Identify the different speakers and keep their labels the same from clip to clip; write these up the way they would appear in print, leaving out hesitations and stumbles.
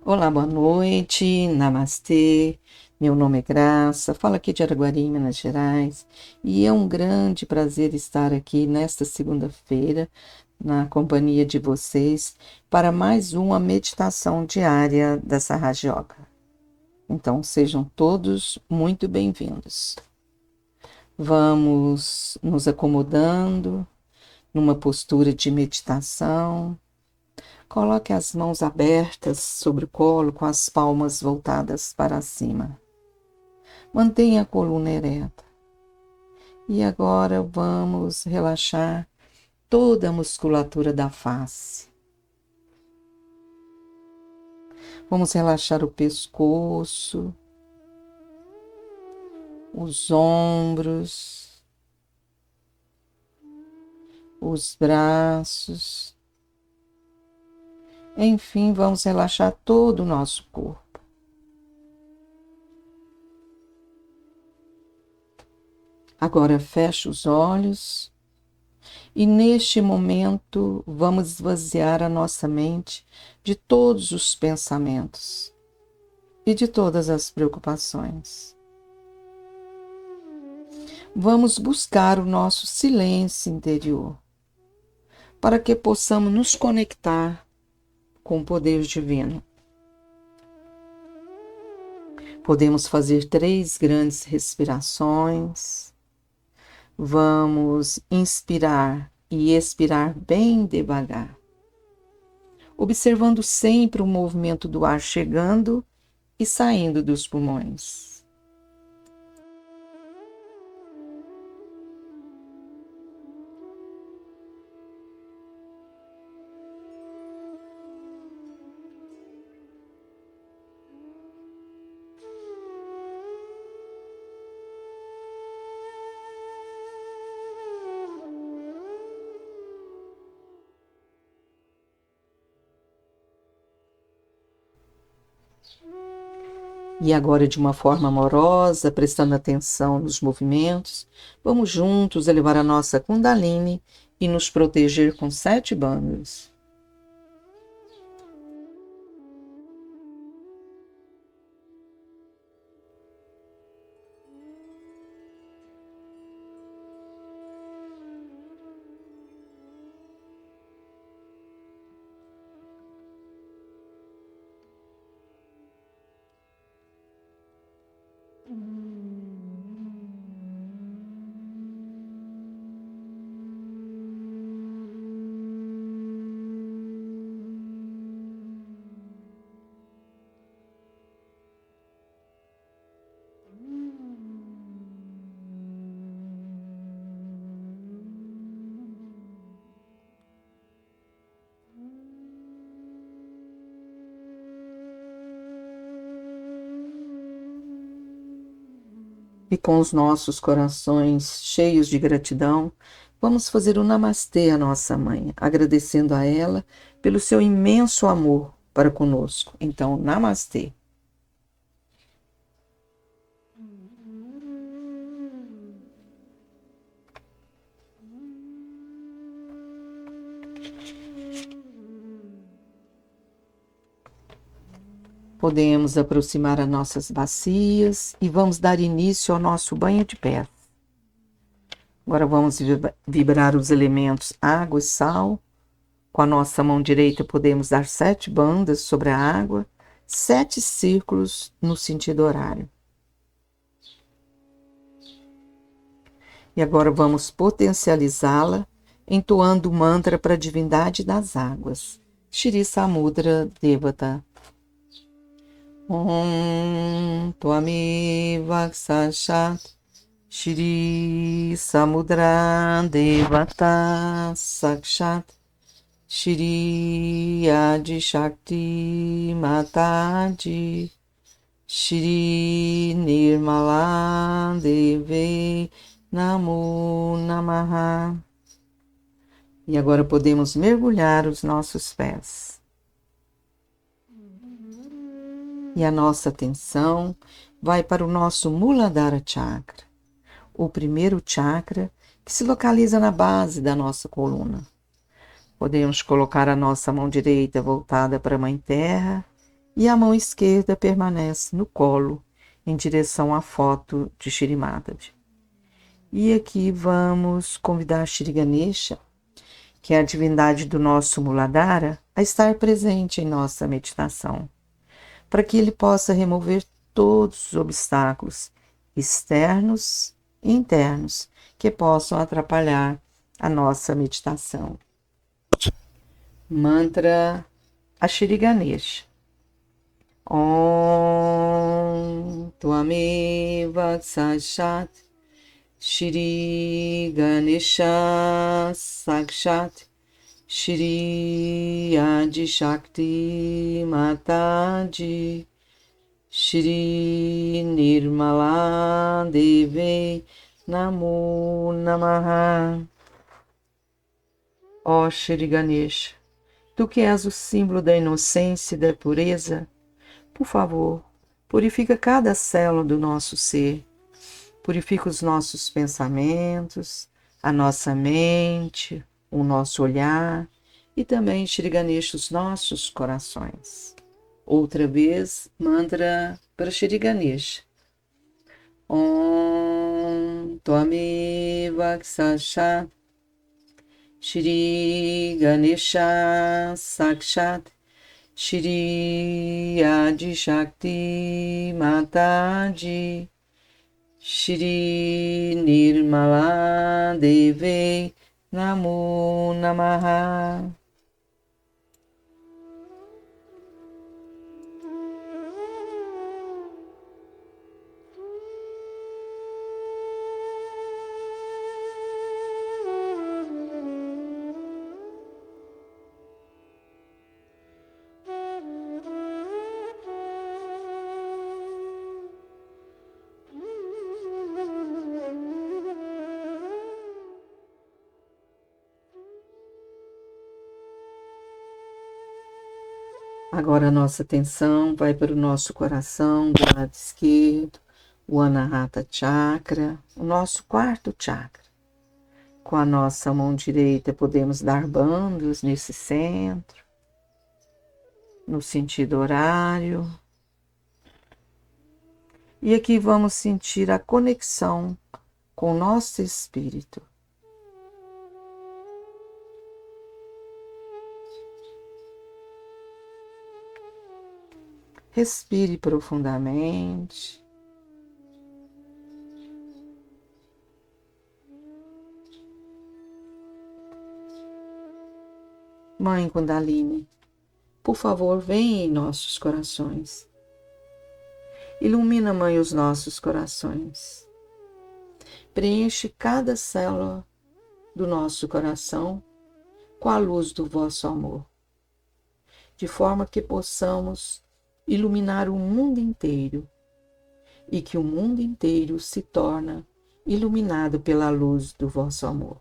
Speaker 1: Olá, boa noite, namastê. Meu nome é Graça, falo aqui de Araguari, Minas Gerais, e é um grande prazer estar aqui nesta segunda-feira, na companhia de vocês, para mais uma meditação diária dessa Raja Yoga. Então, sejam todos muito bem-vindos. Vamos nos acomodando numa postura de meditação. Coloque as mãos abertas sobre o colo, com as palmas voltadas para cima. Mantenha a coluna ereta. E agora vamos relaxar toda a musculatura da face. Vamos relaxar o pescoço, os ombros, os braços. Enfim, vamos relaxar todo o nosso corpo. Agora feche os olhos e neste momento vamos esvaziar a nossa mente de todos os pensamentos e de todas as preocupações. Vamos buscar o nosso silêncio interior para que possamos nos conectar com o poder divino. Podemos fazer 3 grandes respirações. Vamos inspirar e expirar bem devagar, observando sempre o movimento do ar chegando e saindo dos pulmões. E agora, de uma forma amorosa, prestando atenção nos movimentos, vamos juntos elevar a nossa Kundalini e nos proteger com 7 bandhas. E com os nossos corações cheios de gratidão, vamos fazer o Namastê à nossa mãe, agradecendo a ela pelo seu imenso amor para conosco. Então, Namastê. Podemos aproximar as nossas bacias e vamos dar início ao nosso banho de pés. Agora vamos vibrar os elementos água e sal. Com a nossa mão direita podemos dar 7 bandas sobre a água, 7 círculos no sentido horário. E agora vamos potencializá-la, entoando o mantra para a divindade das águas. Shri Samudra Devata. Om Tvameva Sashat Shri Samudra Devata Sakshat Shri Adi Shakti Mataji Shri Nirmala Deve Namo Namaha. E agora podemos mergulhar os nossos pés. E a nossa atenção vai para o nosso Muladhara Chakra, o primeiro chakra que se localiza na base da nossa coluna. Podemos colocar a nossa mão direita voltada para a Mãe Terra e a mão esquerda permanece no colo, em direção à foto de Shri Madhavi. E aqui vamos convidar Shri Ganesha, que é a divindade do nosso Muladhara, a estar presente em nossa meditação, para que ele possa remover todos os obstáculos externos e internos que possam atrapalhar a nossa meditação. Mantra a Shri Ganesha. Om Tvameva Sakshat Shri Ganesha Sakshat Shri Adi Shakti Mataji Shri Nirmala Deve Namo Namaha. Ó Shri Ganesha, tu que és o símbolo da inocência e da pureza, por favor, purifica cada célula do nosso ser, purifica os nossos pensamentos, a nossa mente, o nosso olhar e também, Shri Ganesha, os nossos corações. Outra vez, mantra para Shri Ganesha. Om Tvameva Sakshat Shri Ganesha Sakshat Shri Adi Shakti Mataji Shri Nirmala Deve Namo Namaha. Agora a nossa atenção vai para o nosso coração do lado esquerdo, o Anahata Chakra, o nosso quarto chakra. Com a nossa mão direita podemos dar bandos nesse centro, no sentido horário. E aqui vamos sentir a conexão com o nosso espírito. Respire profundamente. Mãe Kundalini, por favor, venha em nossos corações. Ilumina, Mãe, os nossos corações. Preenche cada célula do nosso coração com a luz do vosso amor, de forma que possamos iluminar o mundo inteiro e que o mundo inteiro se torne iluminado pela luz do vosso amor.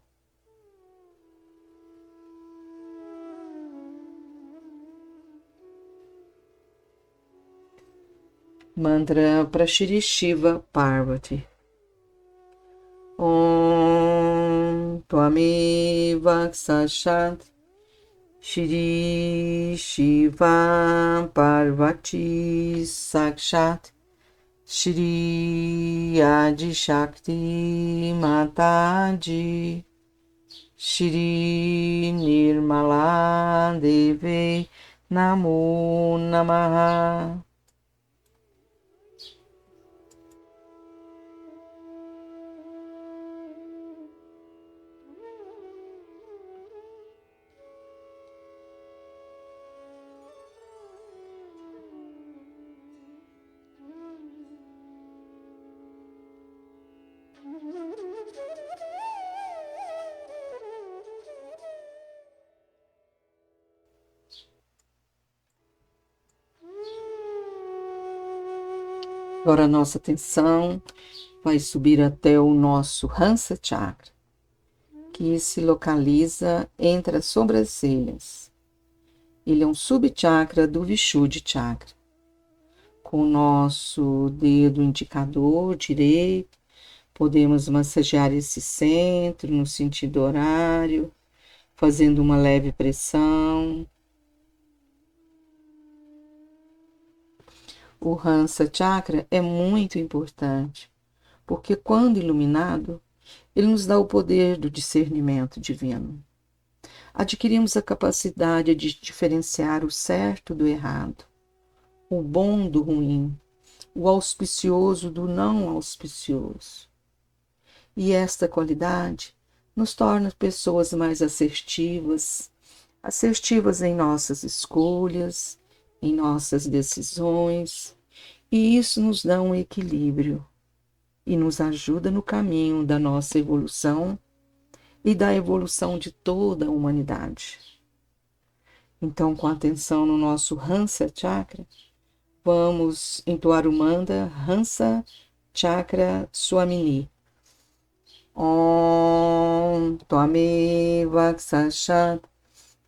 Speaker 1: Mantra para Shri Shiva Parvati. Om Tvameva Sakshat Shri Shiva Parvati Sakshat Shri Adi Shakti Mataji Shri Nirmala Deve Namo Namaha. Agora a nossa atenção vai subir até o nosso Hansa Chakra, que se localiza entre as sobrancelhas. Ele é um subchakra do Vishuddha Chakra. Com o nosso dedo indicador direito, podemos massagear esse centro no sentido horário, fazendo uma leve pressão. O Hansa Chakra é muito importante, porque quando iluminado, ele nos dá o poder do discernimento divino. Adquirimos a capacidade de diferenciar o certo do errado, o bom do ruim, o auspicioso do não auspicioso. E esta qualidade nos torna pessoas mais assertivas em nossas escolhas, em nossas decisões, e isso nos dá um equilíbrio e nos ajuda no caminho da nossa evolução e da evolução de toda a humanidade. Então, com atenção no nosso Hansa Chakra, vamos entoar o mantra Hansa Chakra Swamini. Om Tvameva Sashat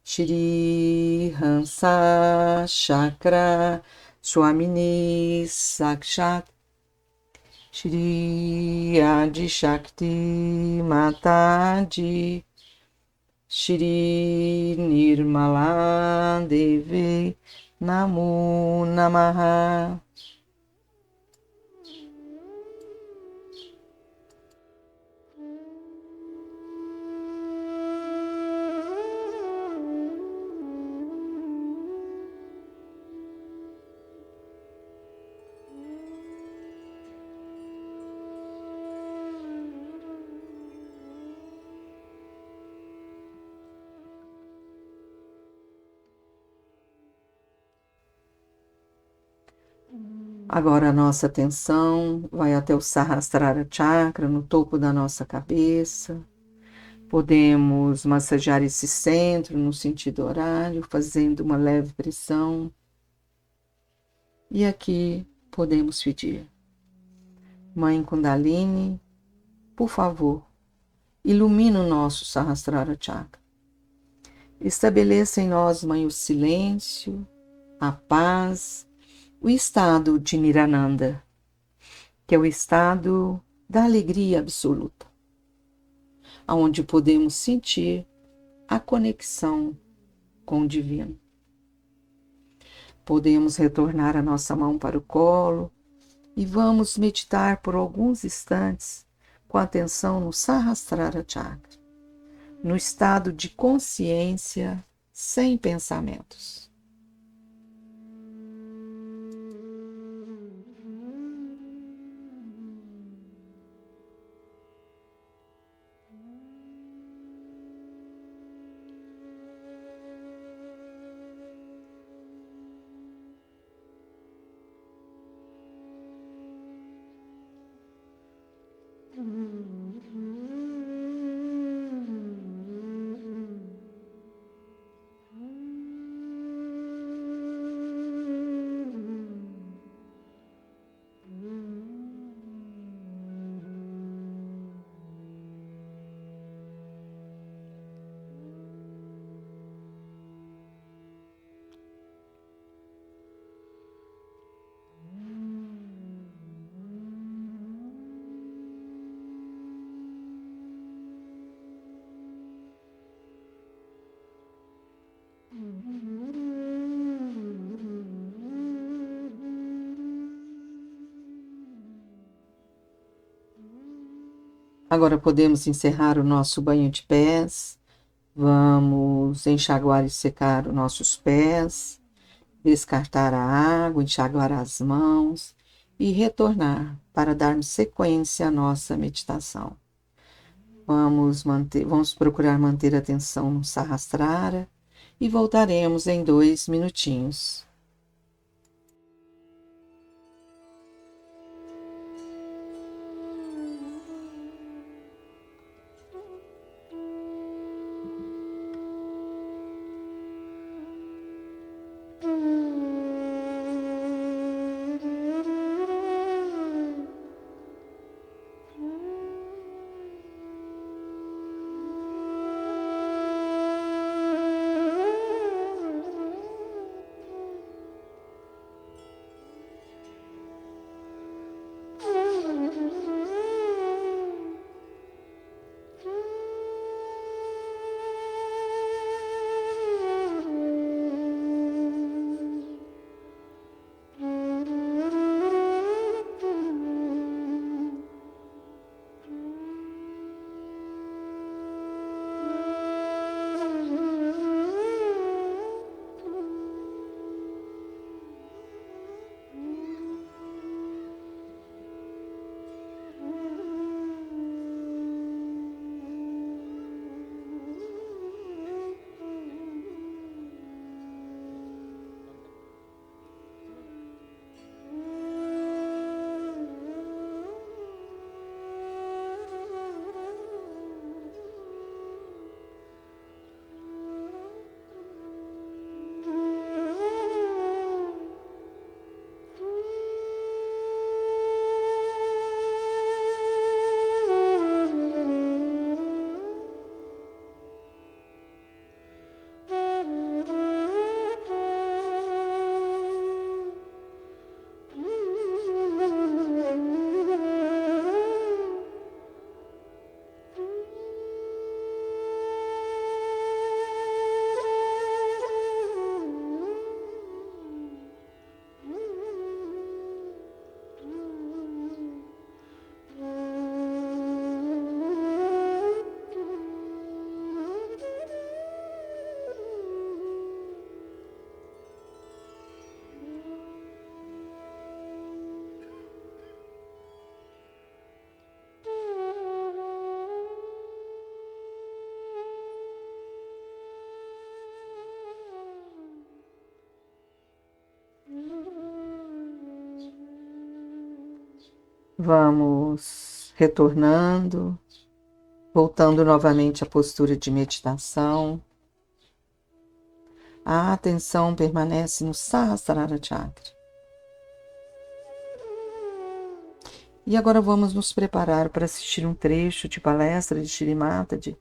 Speaker 1: Shri Hansa Chakra Swamini Sakshat Shri Adi Shakti Mataji Shri Nirmala Devi Namo Namaha. Agora a nossa atenção vai até o Sahasrara Chakra, no topo da nossa cabeça. Podemos massagear esse centro no sentido horário, fazendo uma leve pressão. E aqui podemos pedir: Mãe Kundalini, por favor, ilumina o nosso Sahasrara Chakra. Estabeleça em nós, Mãe, o silêncio, a paz, o estado de Nirananda, que é o estado da alegria absoluta, onde podemos sentir a conexão com o divino. Podemos retornar a nossa mão para o colo e vamos meditar por alguns instantes com atenção no Sahasrara Chakra, no estado de consciência sem pensamentos. Agora podemos encerrar o nosso banho de pés. Vamos enxaguar e secar os nossos pés, descartar a água, enxaguar as mãos e retornar para darmos sequência à nossa meditação. Vamos procurar manter a atenção no Sahasrara e voltaremos em 2 minutinhos. Vamos retornando, voltando novamente à postura de meditação. A atenção permanece no Sahasrara Chakra. E agora vamos nos preparar para assistir um trecho de palestra de Shri Mataji.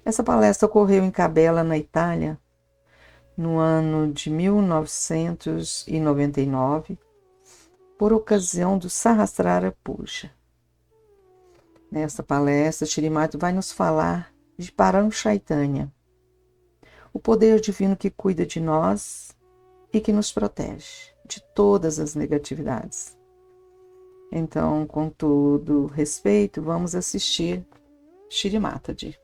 Speaker 1: Essa palestra ocorreu em Cabela, na Itália, no ano de 1999, por ocasião do Sahasrara Puja. Nesta palestra, Shri Mataji vai nos falar de Param Chaitanya, o poder divino que cuida de nós e que nos protege de todas as negatividades. Então, com todo respeito, vamos assistir Shri Mataji.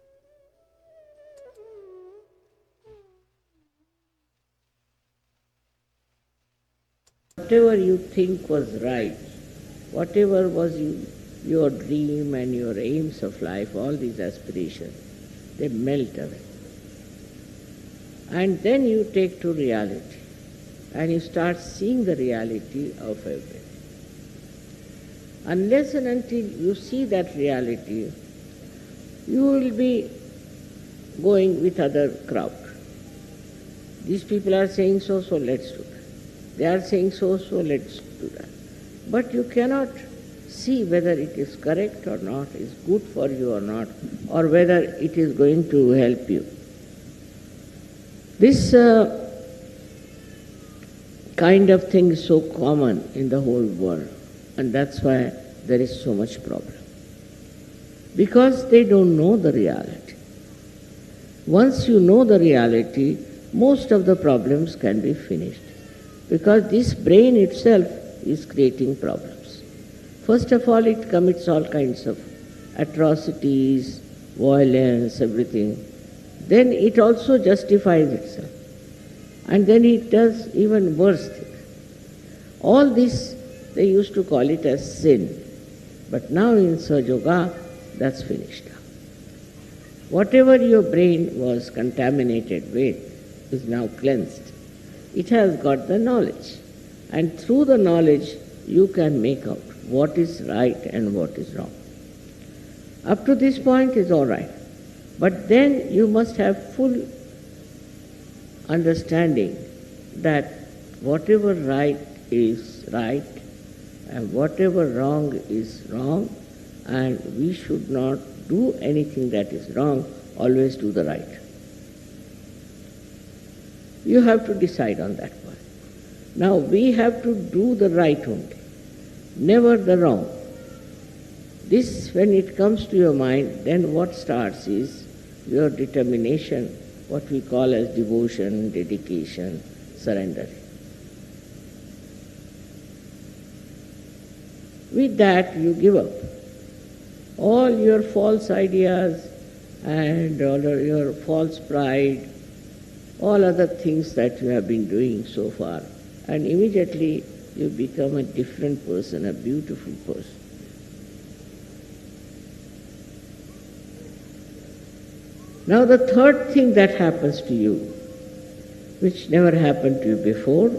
Speaker 2: Whatever you think was right, whatever was your dream and your aims of life, all these aspirations, they melt away. And then you take to reality and you start seeing the reality of everything. Unless and until you see that reality, you will be going with other crowd. These people are saying so, so let's do that. They are saying so, so let's do that. But you cannot see whether it is correct or not, is good for you or not, or whether it is going to help you. This kind of thing is so common in the whole world, and that's why there is so much problem. Because they don't know the reality. Once you know the reality, most of the problems can be finished. Because this brain itself is creating problems. First of all, it commits all kinds of atrocities, violence, everything. Then it also justifies itself. And then it does even worse things. All this, they used to call it as sin. But now in Sahaja Yoga, that's finished. Whatever your brain was contaminated with is now cleansed. It has got the knowledge. And through the knowledge, you can make out what is right and what is wrong. Up to this point is all right. But then you must have full understanding that whatever right is right and whatever wrong is wrong, and we should not do anything that is wrong, always do the right. You have to decide on that point. Now we have to do the right only, never the wrong. This, when it comes to your mind, then what starts is your determination, what we call as devotion, dedication, surrender. With that you give up all your false ideas and all your false pride, all other things that you have been doing so far, and immediately you become a different person, a beautiful person. Now the third thing that happens to you, which never happened to you before,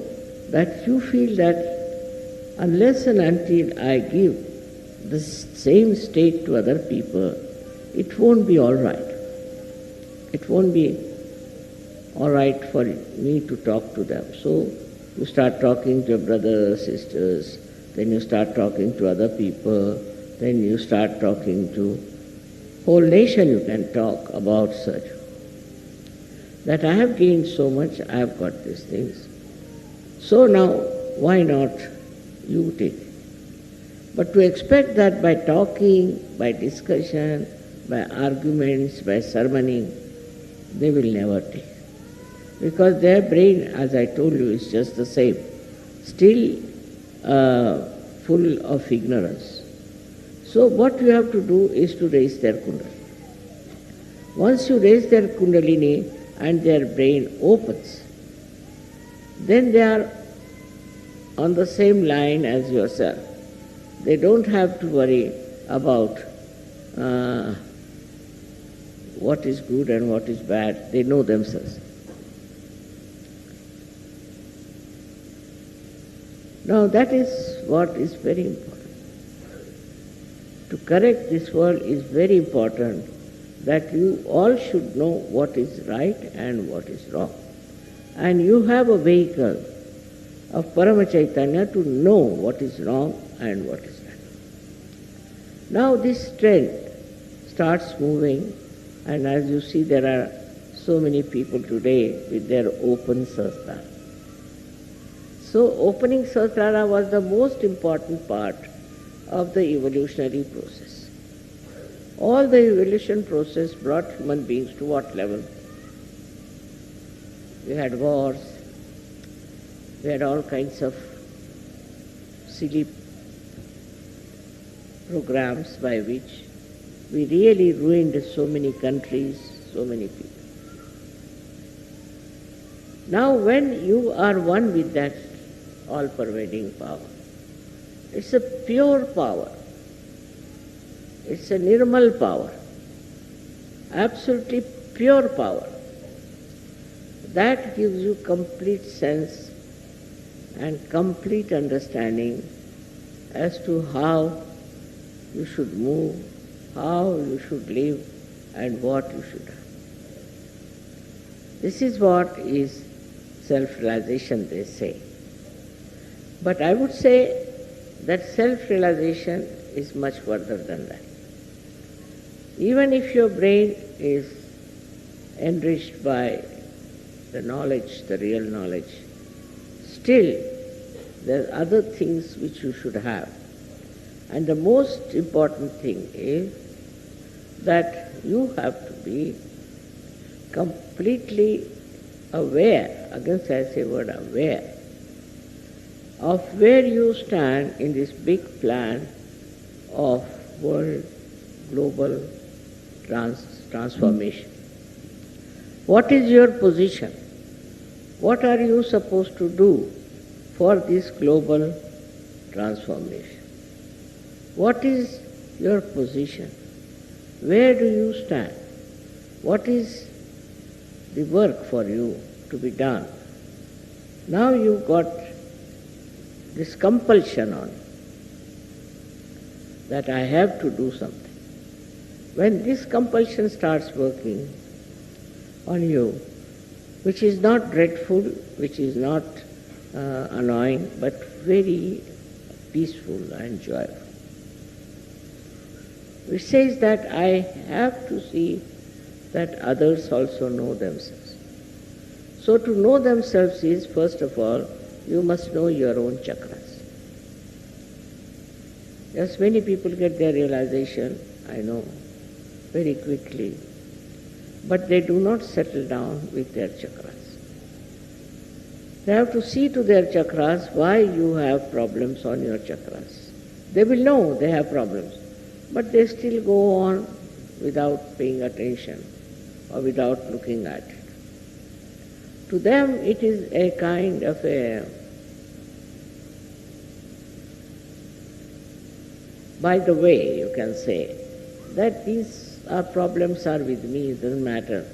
Speaker 2: that you feel that unless and until I give the same state to other people, it won't be all right. It won't be all right for me to talk to them. So you start talking to your brothers, sisters, then you start talking to other people, then you start talking to whole nation. You can talk about such. That I have gained so much, I have got these things. So now, why not you take it? But to expect that by talking, by discussion, by arguments, by sermoning, they will never take. Because their brain, as I told you, is just the same, still full of ignorance. So what you have to do is to raise their kundalini. Once you raise their kundalini and their brain opens, then they are on the same line as yourself. They don't have to worry about what is good and what is bad. They know themselves. Now that is what is very important. To correct this world is very important, that you all should know what is right and what is wrong. And you have a vehicle of Parama Chaitanya to know what is wrong and what is right. Now this trend starts moving, and as you see, there are so many people today with their open sastra. So opening sastra was the most important part of the evolutionary process. All the evolution process brought human beings to what level? We had wars, we had all kinds of silly programs by which we really ruined so many countries, so many people. Now when you are one with that all-pervading power, it's a pure power, it's a nirmal power, absolutely pure power. That gives you complete sense and complete understanding as to how you should move, how you should live, and what you should have. This is what is self-realization, they say. But I would say that self-realization is much further than that. Even if your brain is enriched by the knowledge, the real knowledge, still there are other things which you should have. And the most important thing is that you have to be completely aware, again I say word aware, of where you stand in this big plan of world global transformation. What is your position? What are you supposed to do for this global transformation? What is your position? Where do you stand? What is the work for you to be done? Now you've got this compulsion on you that I have to do something. When this compulsion starts working on you, which is not dreadful, which is not annoying, but very peaceful and joyful, which says that I have to see that others also know themselves. So to know themselves is, first of all, you must know your own chakras. Yes, many people get their realization, I know, very quickly, but they do not settle down with their chakras. They have to see to their chakras why you have problems on your chakras. They will know they have problems, but they still go on without paying attention or without looking at it. To them it is a kind of a, by the way, you can say, that these problems are with me, it doesn't matter.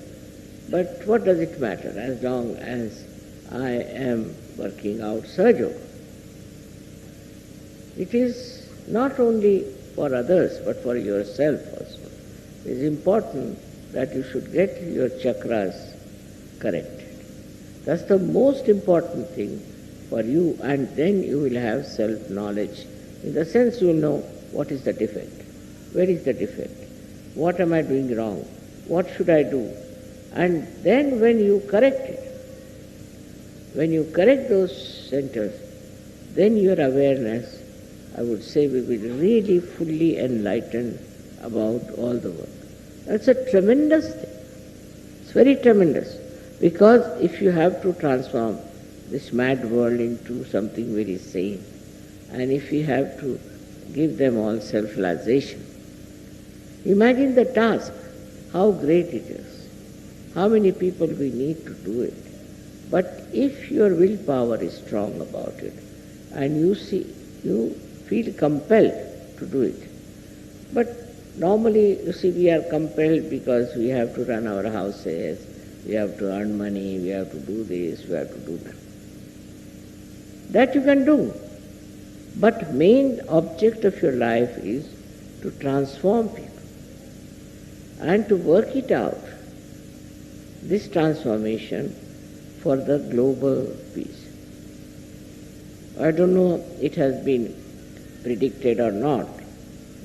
Speaker 2: But what does it matter as long as I am working out Sahaja Yoga? It is not only for others but for yourself also. It is important that you should get your chakras corrected. That's the most important thing for you, and then you will have self-knowledge. In the sense you will know what is the defect, where is the defect, what am I doing wrong, what should I do. And then when you correct it, when you correct those centers, then your awareness, I would say, will be really fully enlightened about all the work. That's a tremendous thing. It's very tremendous. Because if you have to transform this mad world into something very sane, and if you have to give them all self-realization, imagine the task, how great it is, how many people we need to do it. But if your willpower is strong about it, and you feel compelled to do it. But normally, you see, we are compelled because we have to run our houses, we have to earn money, we have to do this, we have to do that. That you can do. But main object of your life is to transform people and to work it out, this transformation for the global peace. I don't know it has been predicted or not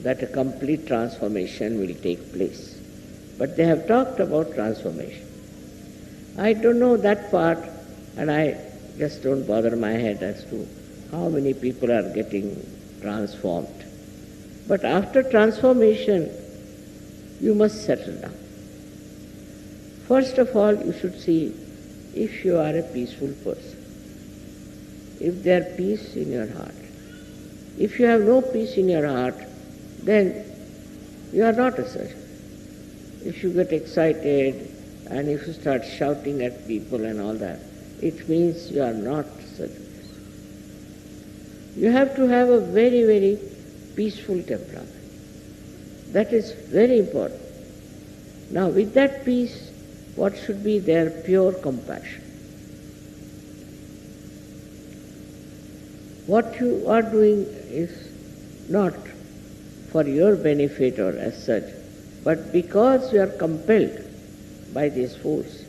Speaker 2: that a complete transformation will take place. But they have talked about transformation. I don't know that part, and I just don't bother my head as to how many people are getting transformed. But after transformation, you must settle down. First of all, you should see if you are a peaceful person, if there is peace in your heart. If you have no peace in your heart, then you are not a surgeon. If you get excited and if you start shouting at people and all that, it means you are not surgeon. You have to have a very, very peaceful temperament. That is very important. Now with that peace, what should be there? Pure compassion. What you are doing is not for your benefit or as such, but because you are compelled by this force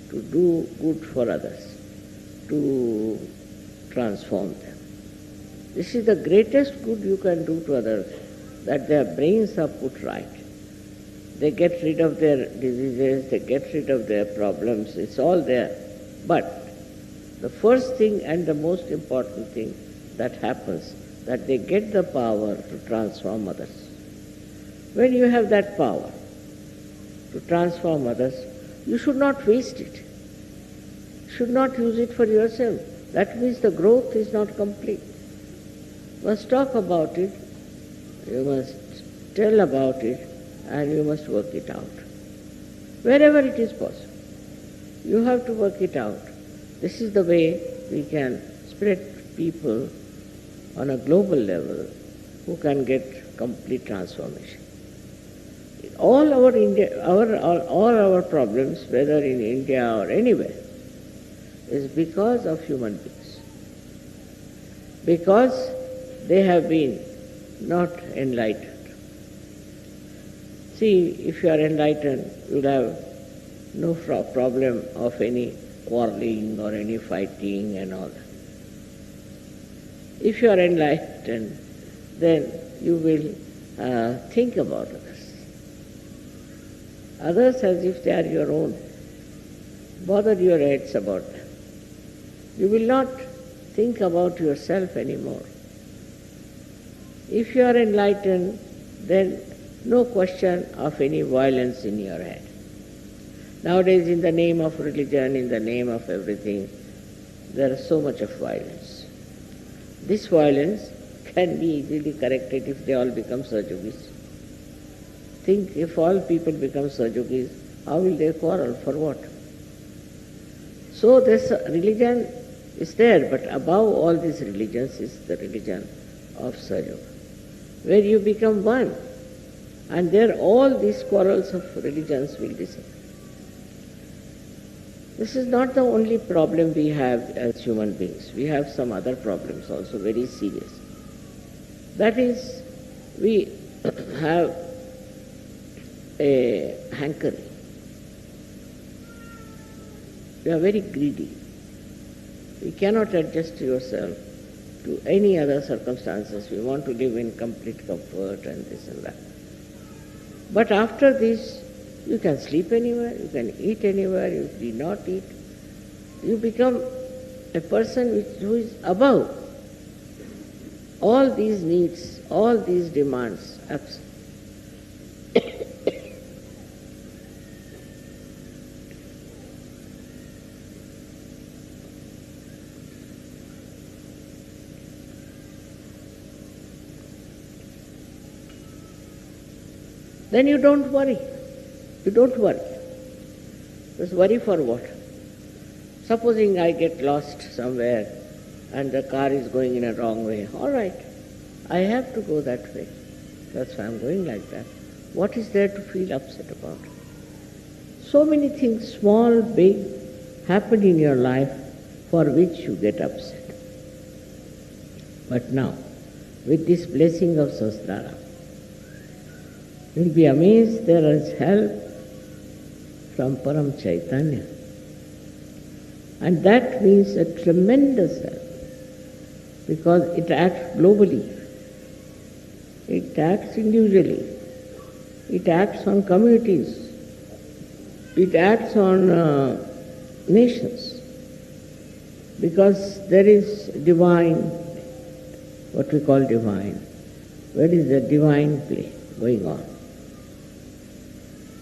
Speaker 2: to do good for others, to transform them. This is the greatest good you can do to others, that their brains are put right. They get rid of their diseases, they get rid of their problems, it's all there. But the first thing and the most important thing that happens, that they get the power to transform others. When you have that power to transform others, you should not waste it. You should not use it for yourself. That means the growth is not complete. You must talk about it, you must tell about it, and you must work it out. Wherever it is possible, you have to work it out. This is the way we can spread people on a global level who can get complete transformation. All our problems, whether in India or anywhere, is because of human beings. Because they have been not enlightened. See, if you are enlightened, you will have no problem of any quarreling or any fighting and all that. If you are enlightened, then you will think about others. Others as if they are your own. Bother your heads about them. You will not think about yourself anymore. If you are enlightened, then no question of any violence in your head. Nowadays, in the name of religion, in the name of everything, there is so much of violence. This violence can be easily corrected if they all become Sahajogis. Think, if all people become Sahajogis, how will they quarrel? For what? So this religion is there, but above all these religions is the religion of Sahaja, where you become one, and there all these quarrels of religions will disappear. This is not the only problem we have as human beings. We have some other problems also, very serious. That is, we have a hankering. We are very greedy. We cannot adjust yourself to any other circumstances. We want to live in complete comfort and this and that. But after this, you can sleep anywhere, you can eat anywhere, you need not eat. You become a person who is above all these needs, all these demands, absent. Then you don't worry. You don't worry. Just worry for what? Supposing I get lost somewhere and the car is going in a wrong way. All right, I have to go that way. That's why I'm going like that. What is there to feel upset about? So many things, small, big, happen in your life for which you get upset. But now, with this blessing of Sahasrara. You'll be amazed there is help from Param Chaitanya. And that means a tremendous help, because it acts globally, it acts individually, it acts on communities, it acts on nations, because there is divine, what we call divine. Where is the divine play going on?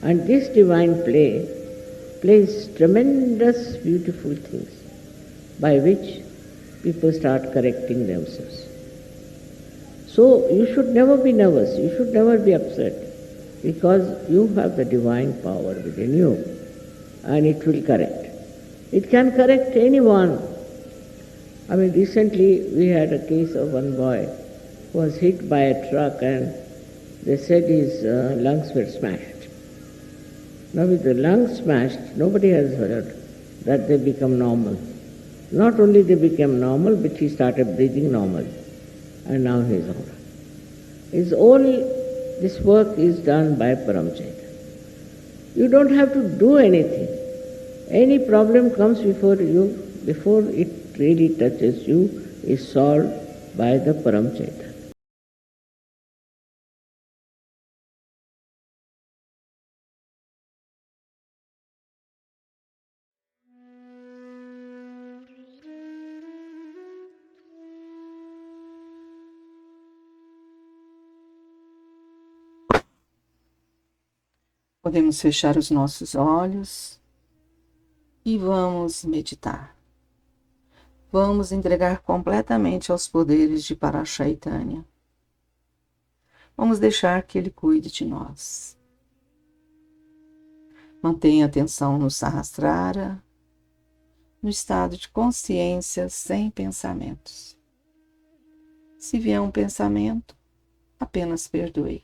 Speaker 2: And this divine play plays tremendous beautiful things by which people start correcting themselves. So you should never be nervous, you should never be upset, because you have the divine power within you and it will correct. It can correct anyone. I mean, recently we had a case of one boy who was hit by a truck and they said his lungs were smashed. Now with the lungs smashed, nobody has heard that they become normal. Not only they became normal, but he started breathing normal. And now he is all right. This work is done by Param Chaitanya. You don't have to do anything. Any problem comes before you, before it really touches you, is solved by the Param Chaitanya.
Speaker 1: Podemos fechar os nossos olhos e vamos meditar. Vamos entregar completamente aos poderes de Parachaitanya. Vamos deixar que ele cuide de nós. Mantenha atenção no Sahasrara, no estado de consciência sem pensamentos. Se vier um pensamento, apenas perdoe.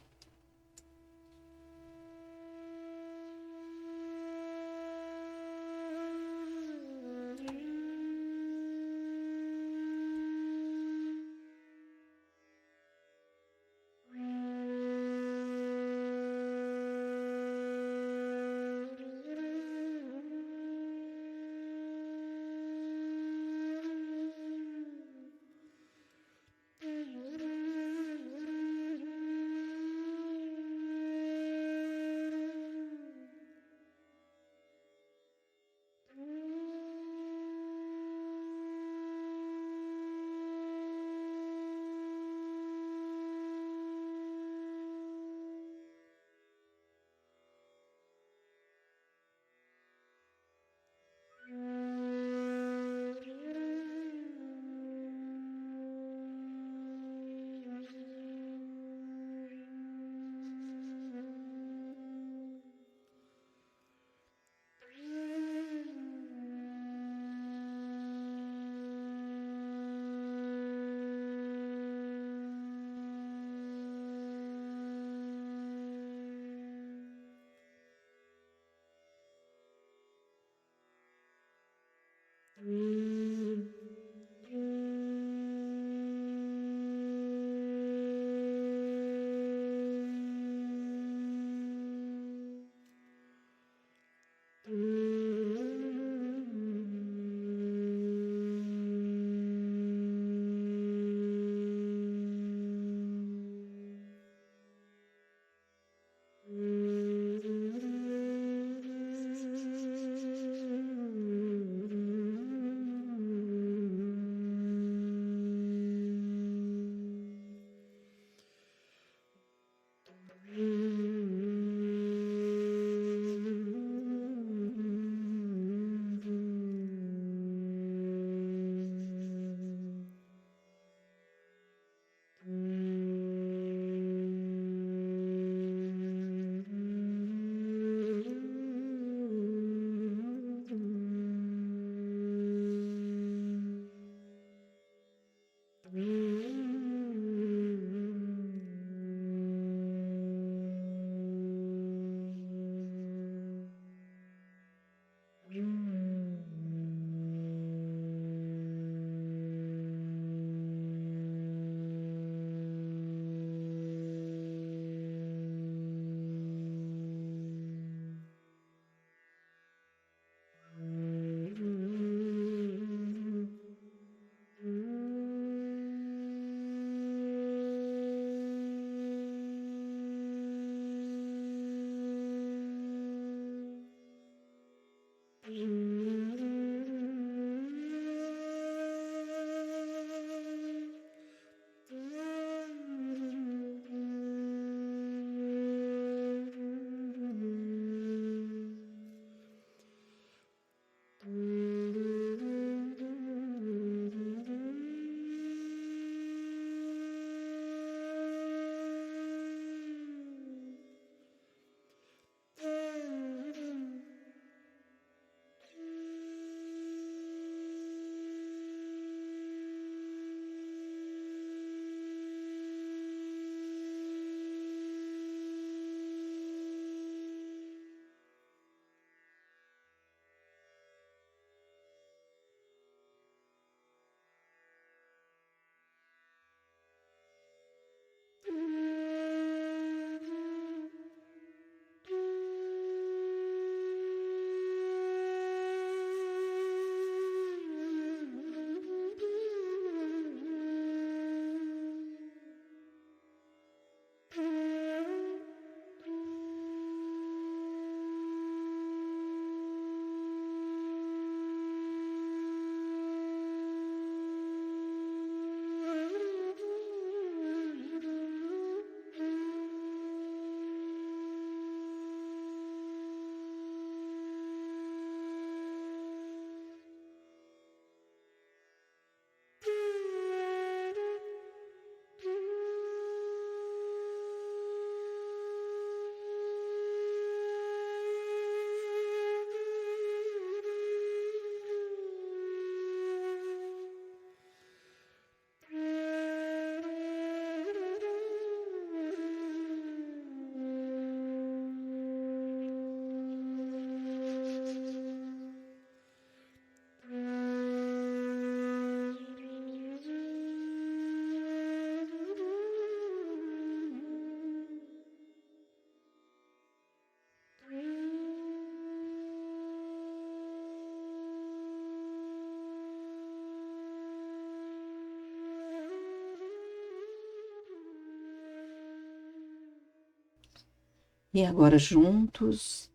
Speaker 1: E agora juntos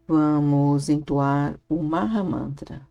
Speaker 1: vamos entoar o Maha Mantra.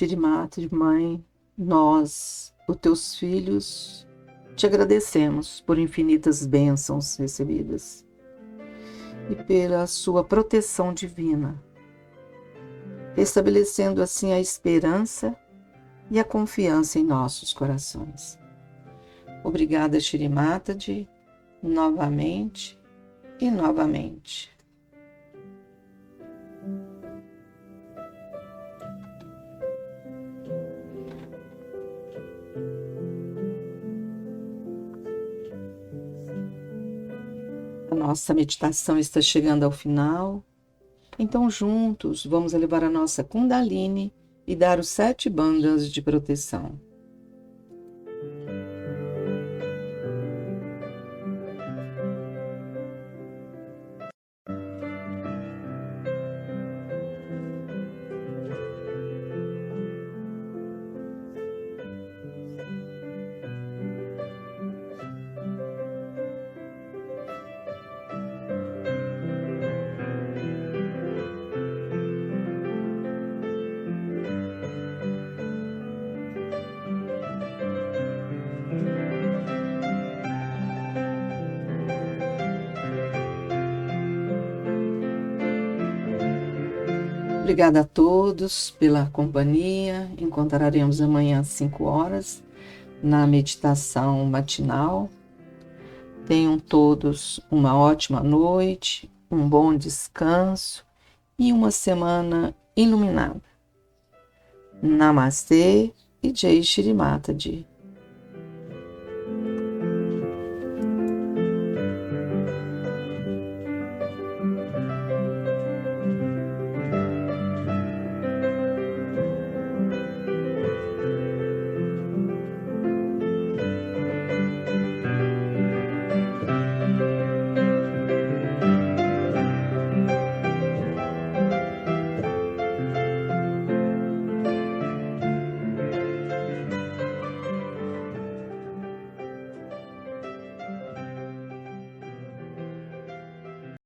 Speaker 1: Shrimati, Mãe, nós, os teus filhos, te agradecemos por infinitas bênçãos recebidas e pela sua proteção divina, estabelecendo assim a esperança e a confiança em nossos corações. Obrigada, Shri Mataji, novamente e novamente. A nossa meditação está chegando ao final, então juntos vamos elevar a nossa Kundalini e dar os 7 bandhas de proteção. Obrigada a todos pela companhia. Encontraremos amanhã às 5 horas na meditação matinal. Tenham todos uma ótima noite, um bom descanso e uma semana iluminada. Namastê e Jai Shri Mataji.